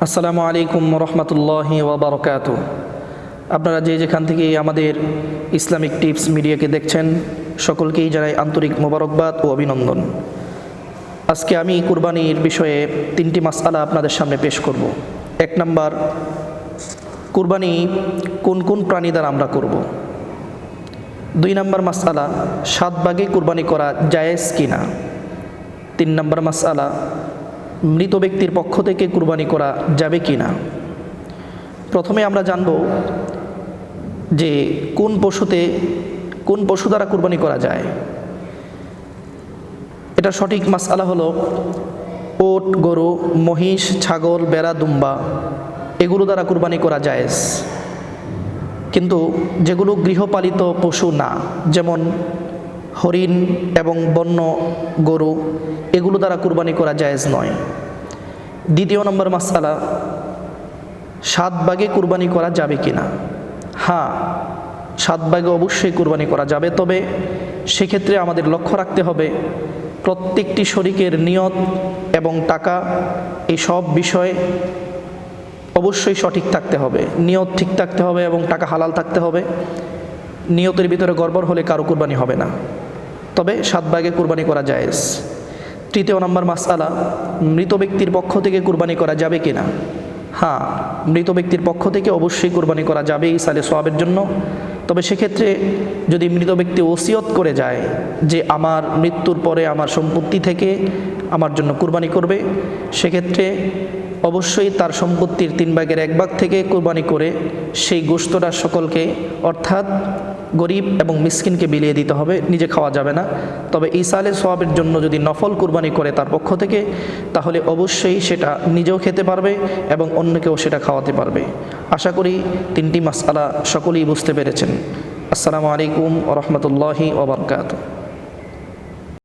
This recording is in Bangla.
আসসালামু আলাইকুম রহমতুল্লাহি ওয়া বারাকাতুহু। আপনারা যেখান থেকে আমাদের ইসলামিক টিপস মিডিয়াকে দেখছেন, সকলকেই জানাই আন্তরিক মোবারকবাদ ও অভিনন্দন। আজকে আমি কুরবানির বিষয়ে তিনটি মাসআলা আপনাদের সামনে পেশ করব। 1 নাম্বার, কুরবানি কোন কোন প্রাণী দ্বারা আমরা করব। 2 নাম্বার মাসআলা, 7 ভাগে কুরবানি করা জায়েজ কিনা। 3 নাম্বার মাসআলা, মৃত ব্যক্তির পক্ষ থেকে কুরবানি করা যাবে কি না। প্রথমে আমরা জানব যে কোন পশু দ্বারা কুরবানি করা যায়। এটা সঠিক মাসআলা হলো ওট, গরু, মহিষ, ছাগল, ভেড়া, দুম্বা এগুলো দ্বারা কুরবানি করা জায়েজ। কিন্তু যেগুলো গৃহপালিত পশু না, যেমন হরিণ এবং বন্য গরু, এগুলো দ্বারা কুরবানি করা জায়েজ নয়। 2 নম্বর মাসআলা, 7 ভাগে কুরবানি করা যাবে কি না। হ্যাঁ, 7 ভাগে অবশ্যই কুরবানি করা যাবে, তবে সেক্ষেত্রে আমাদের লক্ষ্য রাখতে হবে প্রত্যেকটি শরীকের নিয়ত এবং টাকা, এই সব বিষয় অবশ্যই সঠিক থাকতে হবে। নিয়ত ঠিক থাকতে হবে এবং টাকা হালাল থাকতে হবে। নিয়তের ভিতরে গড়বড় হলে কারো কুরবানি হবে না, তবে 7 ভাগে কুরবানি করা জায়েজ। 3 নম্বর মাসআলা, মৃত ব্যক্তির পক্ষ থেকে কুরবানি করা যাবে কি না। হ্যাঁ, মৃত ব্যক্তির পক্ষ থেকে অবশ্যই কুরবানি করা যাবে ইসালে সওয়াবের জন্য। তবে সেক্ষেত্রে যদি মৃত ব্যক্তি ওসিয়ত করে যায় যে আমার মৃত্যুর পরে আমার সম্পত্তি থেকে আমার জন্য কুরবানি করবে, সেক্ষেত্রে অবশ্যই তার সম্পত্তির 3 ভাগের 1 ভাগ থেকে কুরবানি করে সেই গোশতটা সকলকে, অর্থাৎ গরিব এবং মিসকিনকে বিলিয়ে দিতে হবে, নিজে খাওয়া যাবে না। তবে ইসালে সওয়াবের জন্য যদি নফল কুরবানি করে তার পক্ষ থেকে, তাহলে অবশ্যই সেটা নিজেও খেতে পারবে এবং অন্যকেও সেটা খাওয়াতে পারবে। আশা করি 3টি মাসআলা সকলেই বুঝতে পেরেছেন। আসসালামু আলাইকুম ওয়া রাহমাতুল্লাহি ওয়া বারাকাতুহু।